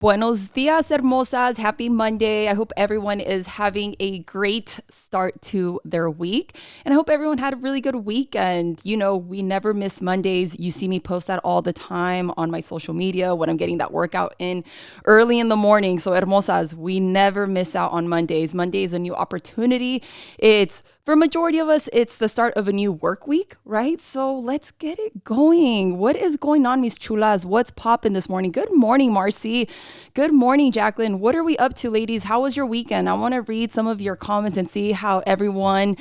Buenos dias, hermosas. Happy Monday. I hope everyone is having a great start to their week. And I hope everyone had a really good weekend. You know, we never miss Mondays. You see me post that all the time on my social media when I'm getting that workout in early in the morning. So, hermosas, we never miss out on Mondays. Monday is a new opportunity. For a majority of us, it's the start of a new work week, right? So let's get it going. What is going on, mis chulas? What's popping this morning? Good morning, Marcy. Good morning, Jacqueline. What are we up to, ladies? How was your weekend? I want to read some of your comments and see how everyone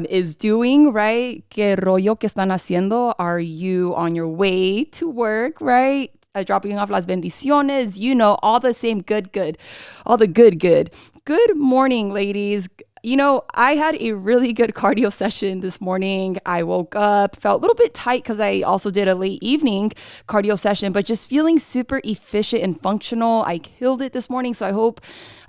is doing, right? ¿Qué rollo que están haciendo? Are you on your way to work, right? Dropping off las bendiciones, you know, all the same good. All the good. Good morning, ladies. You know, I had a really good cardio session this morning. I woke up, felt a little bit tight because I also did a late evening cardio session, but just feeling super efficient and functional. I killed it this morning. So I hope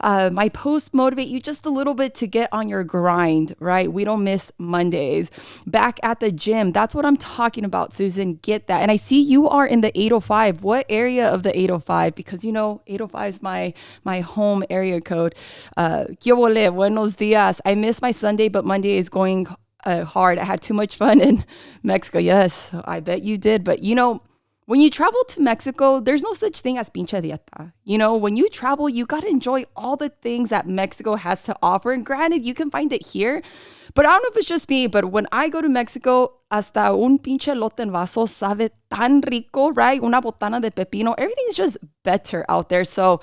my posts motivate you just a little bit to get on your grind, right? We don't miss Mondays. Back at the gym. That's what I'm talking about, Susan. Get that. And I see you are in the 805. What area of the 805? Because, you know, 805 is my home area code. ¿Qué ole? Buenos días. I miss my Sunday, but Monday is going hard. I had too much fun in Mexico. Yes, I bet you did. But, you know, when you travel to Mexico, there's no such thing as pinche dieta. You know, when you travel, you got to enjoy all the things that Mexico has to offer. And granted, you can find it here. But I don't know if it's just me, but when I go to Mexico, hasta un pinche elote en vaso sabe tan rico, right? Una botana de pepino. Everything is just better out there. So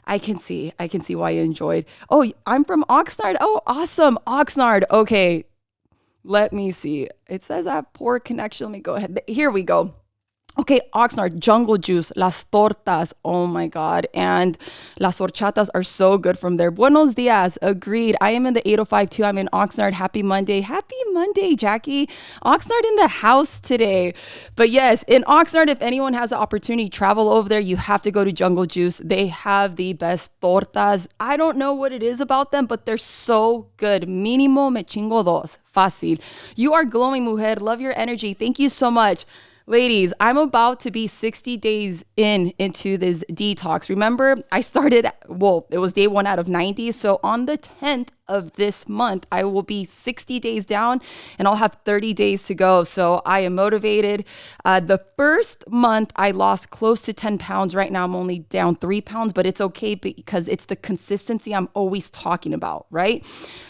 I can see why you enjoyed. Oh, I'm from Oxnard. Oh, awesome. Oxnard. Okay. Let me see. It says I have poor connection. Let me go ahead. Here we go. Okay, Oxnard, jungle juice, las tortas, oh my God. And las horchatas are so good from there. Buenos dias, agreed. I am in the 805 too. I'm in Oxnard. Happy Monday. Happy Monday, Jackie. Oxnard in the house today. But yes, in Oxnard, if anyone has the opportunity to travel over there, you have to go to Jungle Juice. They have the best tortas. I don't know what it is about them, but they're so good. Mínimo me chingo dos. Fácil. You are glowing, mujer. Love your energy. Thank you so much. Ladies, I'm about to be 60 days into this detox. Remember, I started, it was day 1 out of 90. So on the 10th of this month, I will be 60 days down and I'll have 30 days to go. So I am motivated. The first month, I lost close to 10 pounds. Right now, I'm only down 3 pounds, but it's okay because it's the consistency I'm always talking about, right?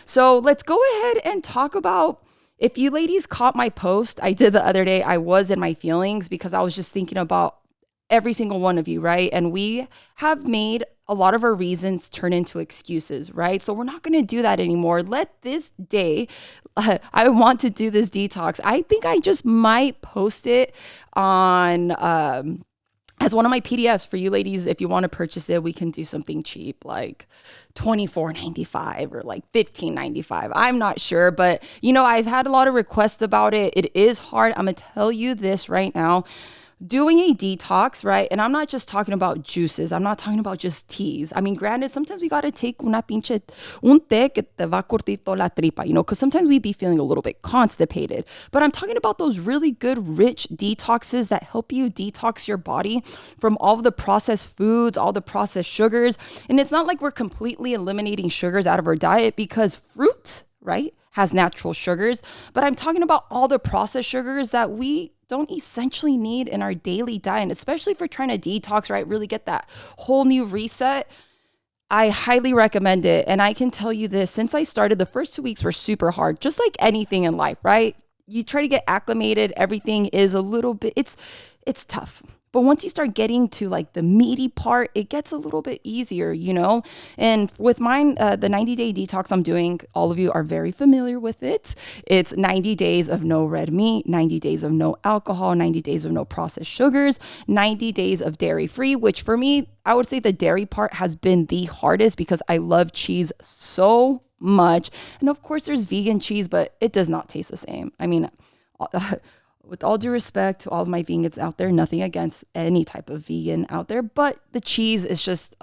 So let's go ahead and talk about. If you ladies caught my post I did the other day, I was in my feelings because I was just thinking about every single one of you, right? And we have made a lot of our reasons turn into excuses, right? So we're not going to do that anymore. Let this day, I want to do this detox. I think I just might post it on as one of my PDFs for you ladies. If you want to purchase it, we can do something cheap like $24.95 or like $15.95. I'm not sure, but you know, I've had a lot of requests about it. It is hard. I'm gonna tell you this right now. Doing a detox, right? And I'm not just talking about juices. I'm not talking about just teas. I mean, granted, sometimes we got to take un té que te va cortito la tripa, you know, because sometimes we be feeling a little bit constipated. But I'm talking about those really good, rich detoxes that help you detox your body from all of the processed foods, all the processed sugars. And it's not like we're completely eliminating sugars out of our diet because fruit, right, has natural sugars. But I'm talking about all the processed sugars that we don't essentially need in our daily diet, and especially if we're trying to detox, right? Really get that whole new reset. I highly recommend it. And I can tell you this, since I started, the first 2 weeks were super hard, just like anything in life, right? You try to get acclimated. Everything is a little bit, it's tough. But once you start getting to like the meaty part, it gets a little bit easier, you know? And with mine, the 90-day detox I'm doing, all of you are very familiar with it. It's 90 days of no red meat, 90 days of no alcohol, 90 days of no processed sugars, 90 days of dairy-free, which for me, I would say the dairy part has been the hardest because I love cheese so much. And of course, there's vegan cheese, but it does not taste the same. I mean, with all due respect to all of my vegans out there, nothing against any type of vegan out there, but the cheese is just,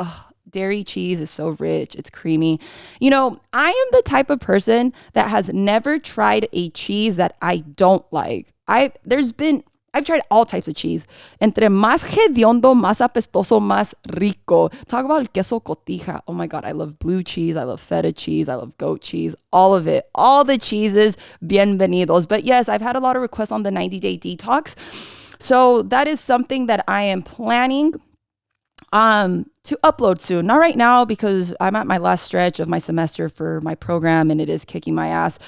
dairy cheese is so rich. It's creamy. You know, I am the type of person that has never tried a cheese that I don't like. There's been I've tried all types of cheese. Entre más hediondo, más apestoso, más rico. Talk about el queso cotija. Oh my God, I love blue cheese. I love feta cheese. I love goat cheese. All of it. All the cheeses, bienvenidos. But yes, I've had a lot of requests on the 90-day detox. So that is something that I am planning to upload soon. Not right now because I'm at my last stretch of my semester for my program and it is kicking my ass.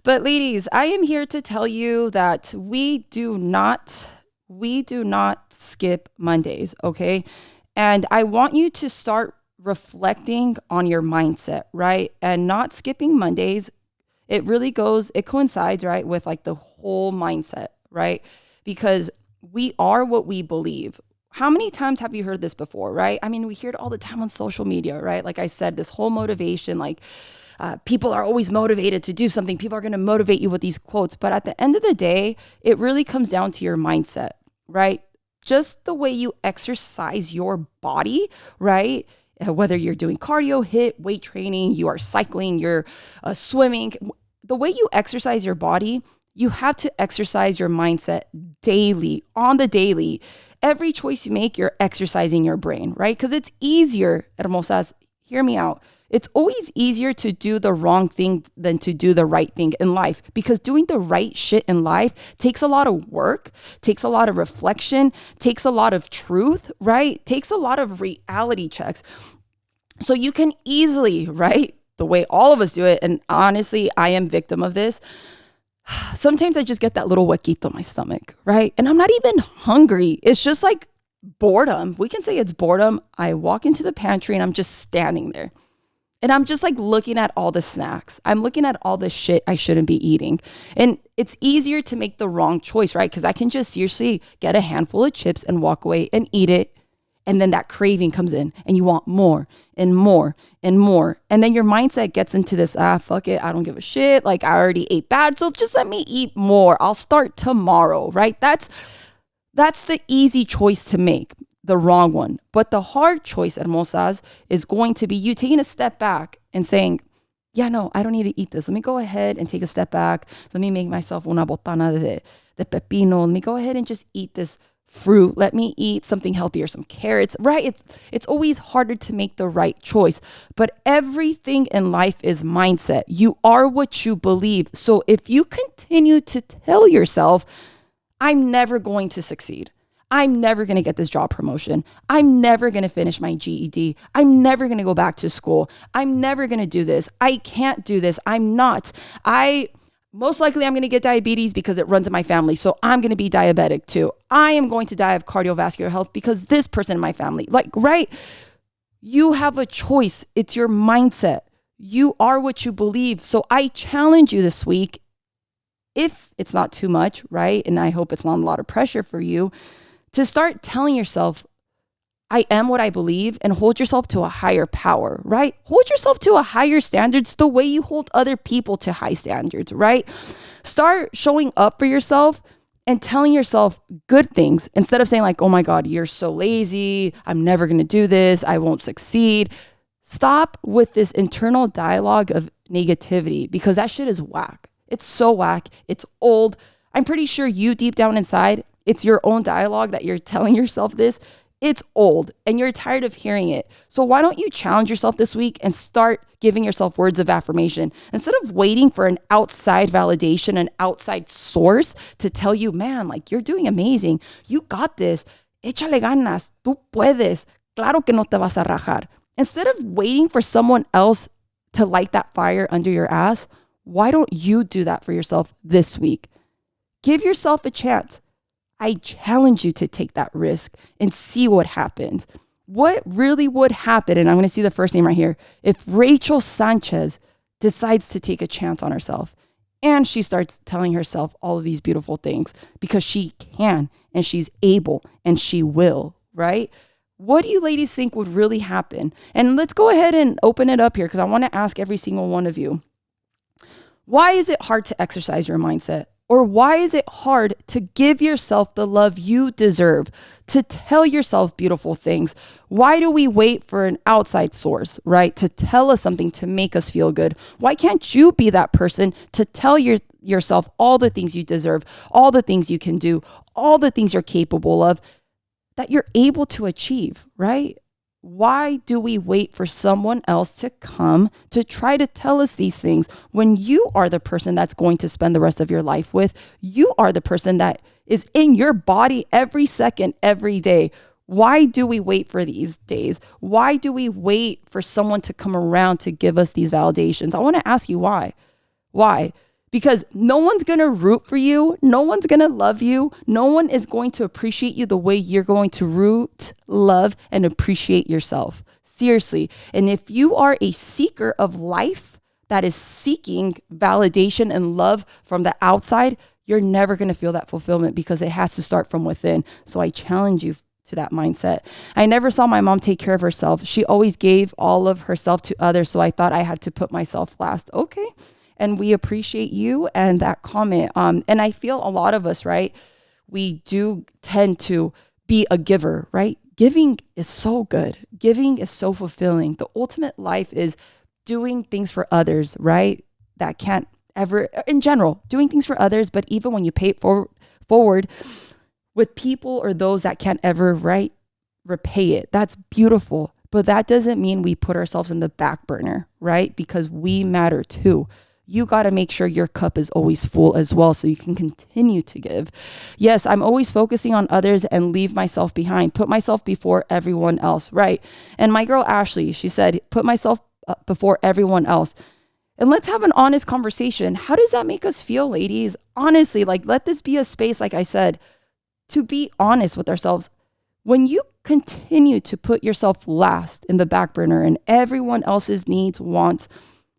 But ladies, I am here to tell you that we do not skip Mondays, okay? And I want you to start reflecting on your mindset, right? And not skipping Mondays, it coincides, right, with like the whole mindset, right? Because we are what we believe. How many times have you heard this before, right? I mean, we hear it all the time on social media, right? Like I said, this whole motivation, like people are always motivated to do something. People are going to motivate you with these quotes. But at the end of the day, it really comes down to your mindset, right? Just the way you exercise your body, right? Whether you're doing cardio, HIIT, weight training, you are cycling, you're swimming, the way you exercise your body, you have to exercise your mindset daily, on the daily. Every choice you make, you're exercising your brain, right? Because it's easier, hermosas, hear me out. It's always easier to do the wrong thing than to do the right thing in life, because doing the right shit in life takes a lot of work, takes a lot of reflection, takes a lot of truth, right? Takes a lot of reality checks. So you can easily, right? The way all of us do it, and honestly, I am victim of this. Sometimes I just get that little huequito in my stomach, right? And I'm not even hungry. It's just like boredom. We can say it's boredom. I walk into the pantry and I'm just standing there. And I'm just like looking at all the snacks. I'm looking at all the shit I shouldn't be eating. And it's easier to make the wrong choice, right? Because I can just seriously get a handful of chips and walk away and eat it. And then that craving comes in and you want more and more and more. And then your mindset gets into this, fuck it, I don't give a shit. Like I already ate bad, so just let me eat more. I'll start tomorrow, right? That's the easy choice to make, the wrong one. But the hard choice, hermosas, is going to be you taking a step back and saying, yeah, no, I don't need to eat this. Let me go ahead and take a step back. Let me make myself una botana de pepino. Let me go ahead and just eat this fruit. Let me eat something healthy or some carrots, right? It's always harder to make the right choice, but everything in life is mindset. You are what you believe. So if you continue to tell yourself, I'm never going to succeed, I'm never going to get this job promotion, I'm never going to finish my GED, I'm never going to go back to school, I'm never going to do this, I can't do this, most likely I'm going to get diabetes because it runs in my family. So I'm going to be diabetic too. I am going to die of cardiovascular health because this person in my family, like, right? You have a choice. It's your mindset. You are what you believe. So I challenge you this week, if it's not too much, right? And I hope it's not a lot of pressure for you, to start telling yourself, I am what I believe, and hold yourself to a higher power, right? Hold yourself to a higher standards the way you hold other people to high standards, right? Start showing up for yourself and telling yourself good things instead of saying like, oh my God, you're so lazy. I'm never going to do this. I won't succeed. Stop with this internal dialogue of negativity because that shit is whack. It's so whack. It's old. I'm pretty sure you deep down inside, it's your own dialogue that you're telling yourself this. It's old and you're tired of hearing it. So why don't you challenge yourself this week and start giving yourself words of affirmation instead of waiting for an outside validation, an outside source to tell you, man, like you're doing amazing. You got this. Échale ganas. Tú puedes. Claro que no te vas a rajar. Instead of waiting for someone else to light that fire under your ass, why don't you do that for yourself this week? Give yourself a chance. I challenge you to take that risk and see what happens. What really would happen, and I'm going to see the first name right here, if Rachel Sanchez decides to take a chance on herself and she starts telling herself all of these beautiful things because she can and she's able and she will, right? What do you ladies think would really happen? And let's go ahead and open it up here because I want to ask every single one of you. Why is it hard to exercise your mindset? Or why is it hard to give yourself the love you deserve, to tell yourself beautiful things? Why do we wait for an outside source, right, to tell us something to make us feel good? Why can't you be that person to tell yourself all the things you deserve, all the things you can do, all the things you're capable of, that you're able to achieve, right? Why do we wait for someone else to come to try to tell us these things when you are the person that's going to spend the rest of your life with? You are the person that is in your body every second, every day. Why do we wait for these days? Why do we wait for someone to come around to give us these validations? I want to ask you why. Why? Because no one's going to root for you. No one's going to love you. No one is going to appreciate you the way you're going to root, love, and appreciate yourself. Seriously. And if you are a seeker of life that is seeking validation and love from the outside, you're never going to feel that fulfillment because it has to start from within. So I challenge you to that mindset. I never saw my mom take care of herself. She always gave all of herself to others. So I thought I had to put myself last. Okay. And we appreciate you and that comment. And I feel a lot of us, right? We do tend to be a giver, right? Giving is so good. Giving is so fulfilling. The ultimate life is doing things for others, right? That can't ever, in general, doing things for others. But even when you pay it forward with people or those that can't ever, right, repay it, that's beautiful. But that doesn't mean we put ourselves in the back burner, right? Because we matter too. You got to make sure your cup is always full as well so you can continue to give. Yes, I'm always focusing on others and leave myself behind. Put myself before everyone else, right? And my girl Ashley, she said, put myself before everyone else. And let's have an honest conversation. How does that make us feel, ladies? Honestly, like, let this be a space, like I said, to be honest with ourselves. When you continue to put yourself last in the back burner and everyone else's needs, wants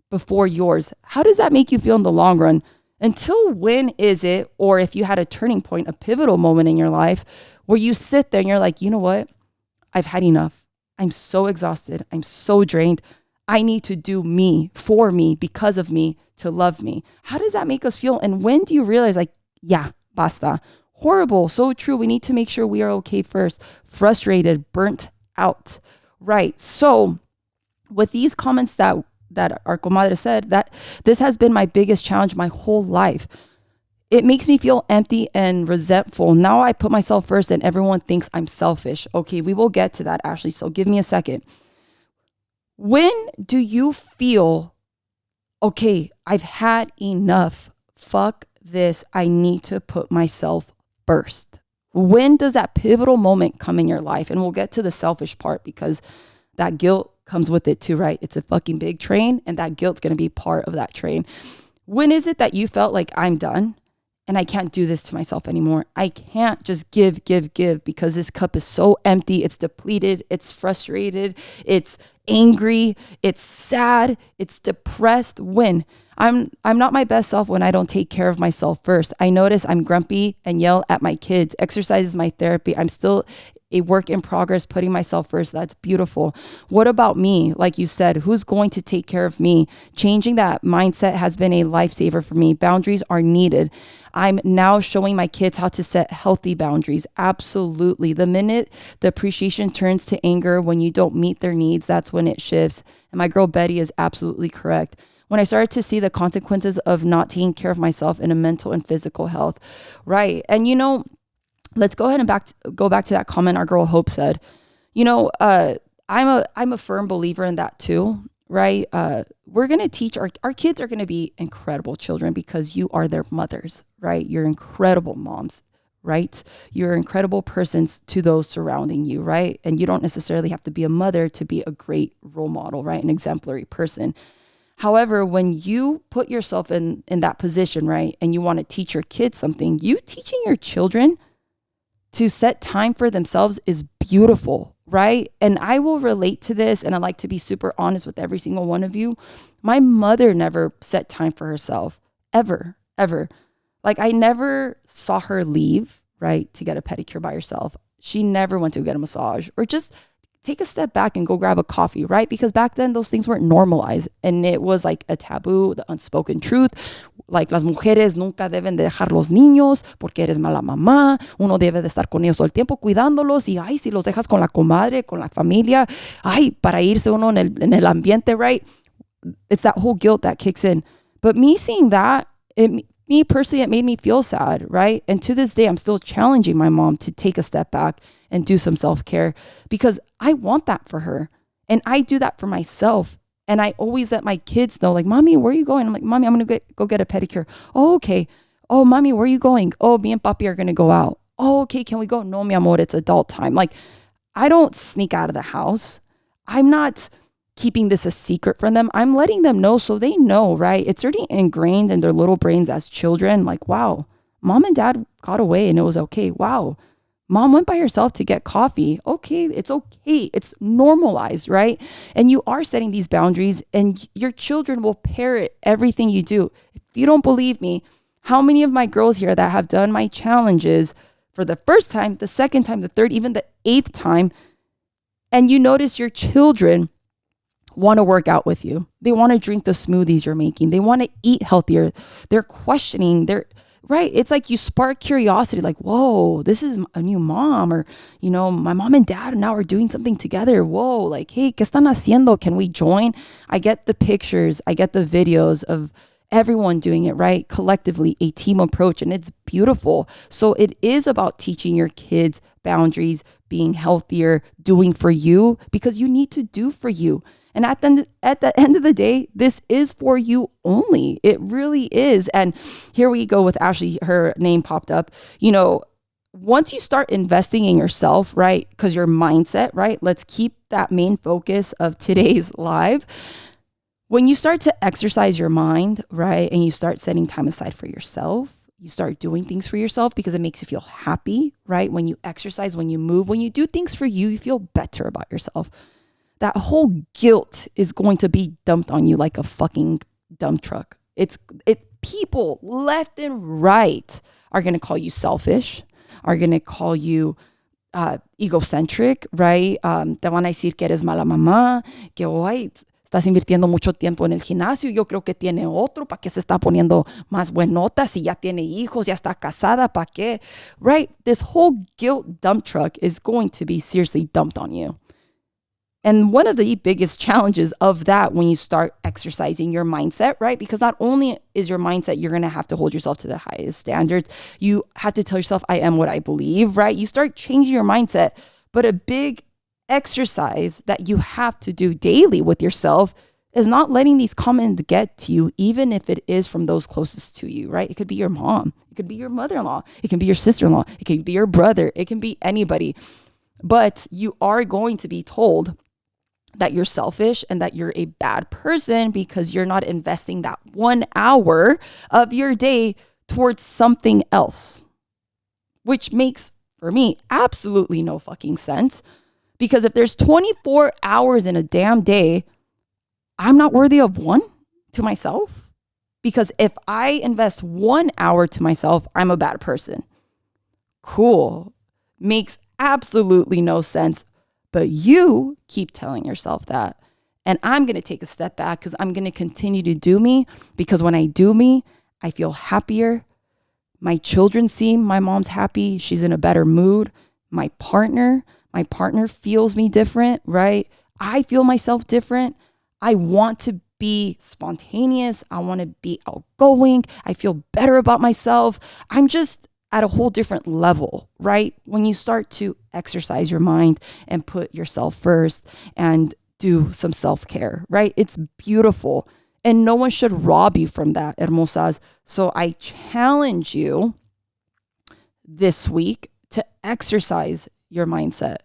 before yours, how does that make you feel in the long run? Until when is it, or if you had a turning point, a pivotal moment in your life where you sit there and you're like, you know what? I've had enough. I'm so exhausted. I'm so drained. I need to do me, for me, because of me, to love me. How does that make us feel? And when do you realize, like, yeah, basta. Horrible. So true. We need to make sure we are okay first. Frustrated, burnt out. Right. So with these comments that our comadre said, that this has been my biggest challenge my whole life. It makes me feel empty and resentful. Now I put myself first and everyone thinks I'm selfish. Okay, we will get to that, Ashley. So give me a second. When do you feel, okay, I've had enough. Fuck this. I need to put myself first. When does that pivotal moment come in your life? And we'll get to the selfish part because that guilt comes with it too, right? It's a fucking big train and that guilt's going to be part of that train. When is it that you felt like I'm done and I can't do this to myself anymore? I can't just give because this cup is so empty. It's depleted. It's frustrated. It's angry. It's sad. It's depressed. When I'm not my best self when I don't take care of myself first. I notice I'm grumpy and yell at my kids. Exercise is my therapy. I'm still a work in progress, putting myself first. That's beautiful. What about me? Like you said, who's going to take care of me? Changing that mindset has been a lifesaver for me. Boundaries are needed. I'm now showing my kids how to set healthy boundaries. Absolutely. The minute the appreciation turns to anger when you don't meet their needs, that's when it shifts. And my girl Betty is absolutely correct. When I started to see the consequences of not taking care of myself in a mental and physical health. Right. And you know, let's go ahead and go back to that comment our girl Hope said. You know, I'm a firm believer in that too, right? We're going to teach our kids are going to be incredible children because you are their mothers, right? You're incredible moms, right? You're incredible persons to those surrounding you, right? And you don't necessarily have to be a mother to be a great role model, right? An exemplary person. However, when you put yourself in that position, right? And you want to teach your kids something, you teaching your children to set time for themselves is beautiful, right? And I will relate to this, and I like to be super honest with every single one of you. My mother never set time for herself, ever. Like, I never saw her leave, right, to get a pedicure by herself. She never went to get a massage or just take a step back and go grab a coffee, right? Because back then those things weren't normalized and it was like a taboo, the unspoken truth. Like, las mujeres nunca deben de dejar los niños porque eres mala mamá. Uno debe de estar con ellos todo el tiempo cuidándolos y ay, si los dejas con la comadre, con la familia, ay, para irse uno en el ambiente, right? It's that whole guilt that kicks in. But me seeing that, me personally, it made me feel sad, right? And to this day, I'm still challenging my mom to take a step back and do some self-care because I want that for her. And I do that for myself. And I always let my kids know, like, mommy, where are you going? I'm like, mommy, I'm going to go get a pedicure. Oh, okay. Oh, mommy, where are you going? Oh, me and papi are going to go out. Oh, okay. Can we go? No, mi amor, it's adult time. Like, I don't sneak out of the house. I'm not keeping this a secret from them. I'm letting them know so they know, right? It's already ingrained in their little brains as children. Like, wow, mom and dad got away and it was okay. Wow. Mom went by herself to get coffee. Okay, it's okay. It's normalized, right? And you are setting these boundaries and your children will parrot everything you do. If you don't believe me, how many of my girls here that have done my challenges for the first time, the second time, the third, even the eighth time, and you notice your children want to work out with you. They want to drink the smoothies you're making. They want to eat healthier. They're questioning. Right. It's like you spark curiosity, like, whoa, this is a new mom, or, you know, my mom and dad now are doing something together. Whoa, like, hey, ¿qué están haciendo? Can we join? I get the pictures. I get the videos of everyone doing it, right? Collectively, a team approach, and it's beautiful. So it is about teaching your kids boundaries, being healthier, doing for you, because you need to do for you. And at the end of the day, this is for you only. It really is. And here we go with Ashley. Her name popped up. You know, once you start investing in yourself, right? Because your mindset, right? Let's keep that main focus of today's live. When you start to exercise your mind, right? And you start setting time aside for yourself, you start doing things for yourself because it makes you feel happy, right? When you exercise, when you move, when you do things for you, you feel better about yourself. That whole guilt is going to be dumped on you like a fucking dump truck. People left and right are going to call you selfish, are going to call you egocentric, right? Te van a decir que eres mala mamá, que hoy estás invirtiendo mucho tiempo en el gimnasio. Yo creo que tiene otro. ¿Para qué se está poniendo más buenota? Si ya tiene hijos, ya está casada, ¿para qué? Right? This whole guilt dump truck is going to be seriously dumped on you. And one of the biggest challenges of that when you start exercising your mindset, right? Because not only is your mindset, you're going to have to hold yourself to the highest standards. You have to tell yourself, I am what I believe, right? You start changing your mindset. But a big exercise that you have to do daily with yourself is not letting these comments get to you, even if it is from those closest to you, right? It could be your mom. It could be your mother-in-law. It can be your sister-in-law. It can be your brother. It can be anybody. But you are going to be told that you're selfish and that you're a bad person because you're not investing that 1 hour of your day towards something else, which makes, for me, absolutely no fucking sense. Because if there's 24 hours in a damn day, I'm not worthy of one to myself. Because if I invest 1 hour to myself, I'm a bad person. Cool. Makes absolutely no sense. But you keep telling yourself that. And I'm going to take a step back because I'm going to continue to do me. Because when I do me, I feel happier. My children see my mom's happy. She's in a better mood. My partner feels me different, right? I feel myself different. I want to be spontaneous. I want to be outgoing. I feel better about myself. I'm just at a whole different level, right? When you start to exercise your mind and put yourself first and do some self-care, right? It's beautiful. And no one should rob you from that, hermosas. So I challenge you this week to exercise your mindset,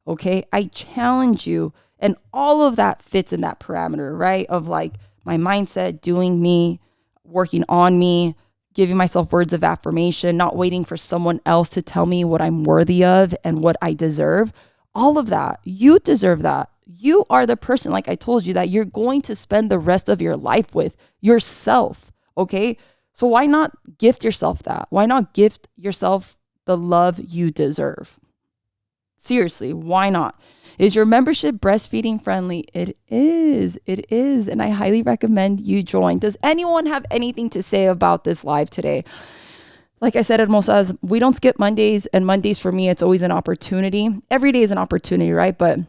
okay? I challenge you, and all of that fits in that parameter, right? Of like my mindset, doing me, working on me, giving myself words of affirmation, not waiting for someone else to tell me what I'm worthy of and what I deserve. All of that. You deserve that. You are the person, like I told you, that you're going to spend the rest of your life with, yourself, okay? So why not gift yourself that? Why not gift yourself the love you deserve? Seriously, why not? Is your membership breastfeeding friendly? It is. And I highly recommend you join. Does anyone have anything to say about this live today? Like I said, hermosas, we don't skip Mondays, and Mondays for me, it's always an opportunity. Every day is an opportunity, right? But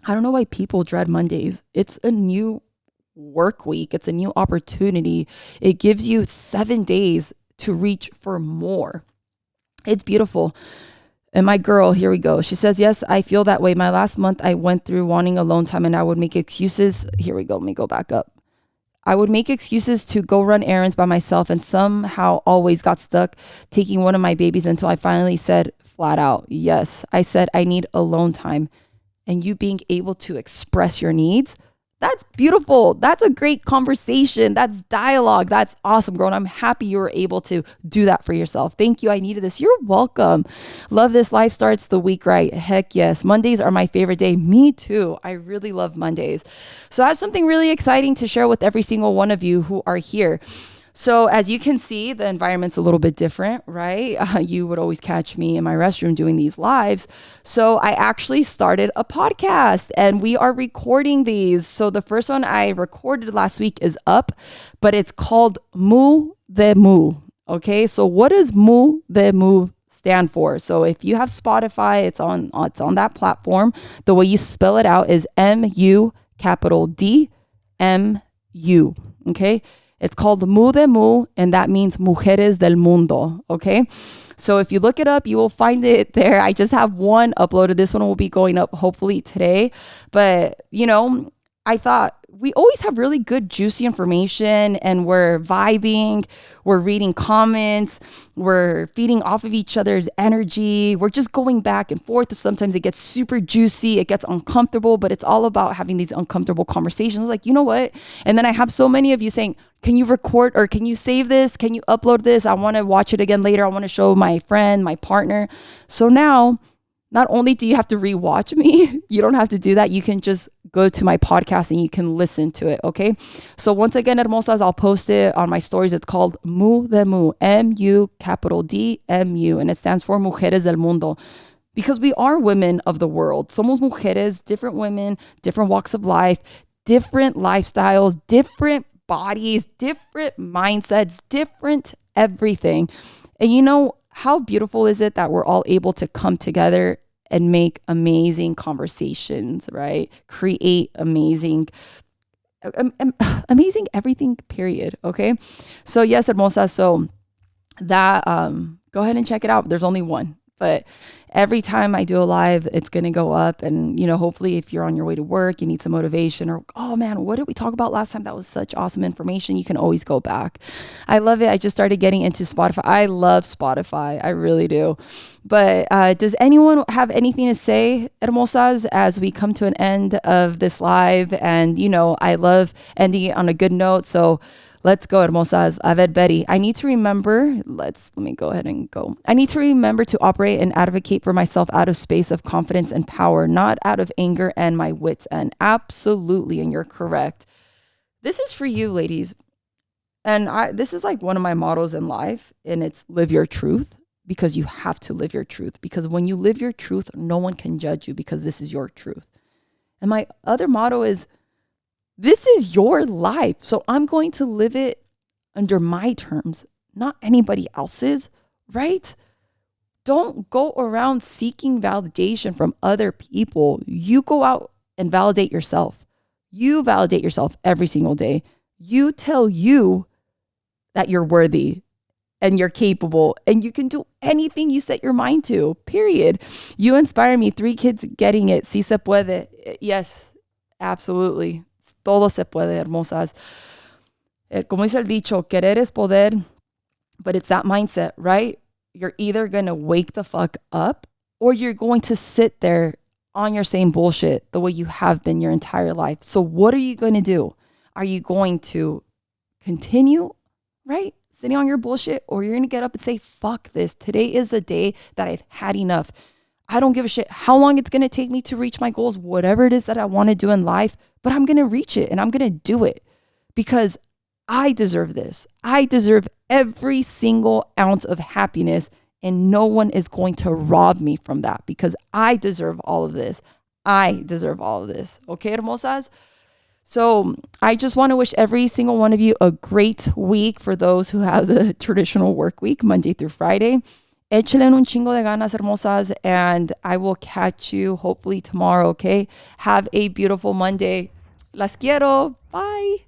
I don't know why people dread Mondays. It's a new work week. It's a new opportunity. It gives you 7 days to reach for more. It's beautiful. And my girl, here we go. She says, yes, I feel that way. My last month, I went through wanting alone time and I would make excuses. Here we go. Let me go back up. I would make excuses to go run errands by myself and somehow always got stuck taking one of my babies until I finally said flat out, yes, I said I need alone time. And you being able to express your needs, that's beautiful. That's a great conversation. That's dialogue. That's awesome, girl. And I'm happy you were able to do that for yourself. Thank you. I needed this. You're welcome. Love this. Life starts the week right. Heck yes. Mondays are my favorite day. Me too. I really love Mondays. So I have something really exciting to share with every single one of you who are here. So as you can see, the environment's a little bit different, right? You would always catch me in my restroom doing these lives. So I actually started a podcast and we are recording these. So the first one I recorded last week is up, but it's called MuDMu. Okay, so what does MuDMu stand for? So if you have Spotify, it's on that platform. The way you spell it out is MuDMU. Okay. It's called MuDMu, and that means Mujeres del Mundo, okay? So if you look it up, you will find it there. I just have one uploaded. This one will be going up hopefully today. But, I thought we always have really good, juicy information and we're vibing, we're reading comments, we're feeding off of each other's energy. We're just going back and forth. Sometimes it gets super juicy, it gets uncomfortable, but it's all about having these uncomfortable conversations. Like, you know what? And then I have so many of you saying, can you record or can you save this? Can you upload this? I want to watch it again later. I want to show my friend, my partner. So now, not only do you have to rewatch me, you don't have to do that. You can just go to my podcast and you can listen to it, okay? So once again, hermosas, I'll post it on my stories. It's called MuDMu, MuDMU, and it stands for Mujeres del Mundo. Because we are women of the world. Somos mujeres, different women, different walks of life, different lifestyles, different bodies, different mindsets, different everything. And how beautiful is it that we're all able to come together and make amazing conversations, right? Create amazing everything, period. Okay. So yes, hermosa. So that, go ahead and check it out. There's only one, but every time I do a live, it's going to go up. And, hopefully if you're on your way to work, you need some motivation or, oh man, what did we talk about last time? That was such awesome information. You can always go back. I love it. I just started getting into Spotify. I love Spotify. I really do. But does anyone have anything to say, hermosas, as we come to an end of this live? And, I love ending it on a good note. So let's go, hermosas. A ver, Betty. I need to remember, let me go ahead and go. I need to remember to operate and advocate for myself out of space of confidence and power, not out of anger and my wits end. Absolutely. And you're correct. This is for you, ladies. And this is like one of my mottos in life, and it's live your truth, because you have to live your truth. Because when you live your truth, no one can judge you because this is your truth. And my other motto is, this is your life. So I'm going to live it under my terms, not anybody else's, right? Don't go around seeking validation from other people. You go out and validate yourself. You validate yourself every single day. You tell you that you're worthy and you're capable and you can do anything you set your mind to, period. You inspire me. 3 kids getting it. Si se puede. Yes, absolutely. Todo se puede, hermosas. Como dice el dicho, querer es poder, but it's that mindset, right? You're either going to wake the fuck up or you're going to sit there on your same bullshit the way you have been your entire life. So what are you going to do? Are you going to continue, right? Sitting on your bullshit, or you're going to get up and say, fuck this. Today is the day that I've had enough. I don't give a shit how long it's going to take me to reach my goals, whatever it is that I want to do in life, but I'm going to reach it and I'm going to do it because I deserve this. I deserve every single ounce of happiness, and no one is going to rob me from that because I deserve all of this. I deserve all of this. Okay, hermosas? So I just want to wish every single one of you a great week for those who have the traditional work week, Monday through Friday. Échale un chingo de ganas, hermosas, and I will catch you hopefully tomorrow, okay? Have a beautiful Monday. Las quiero. Bye.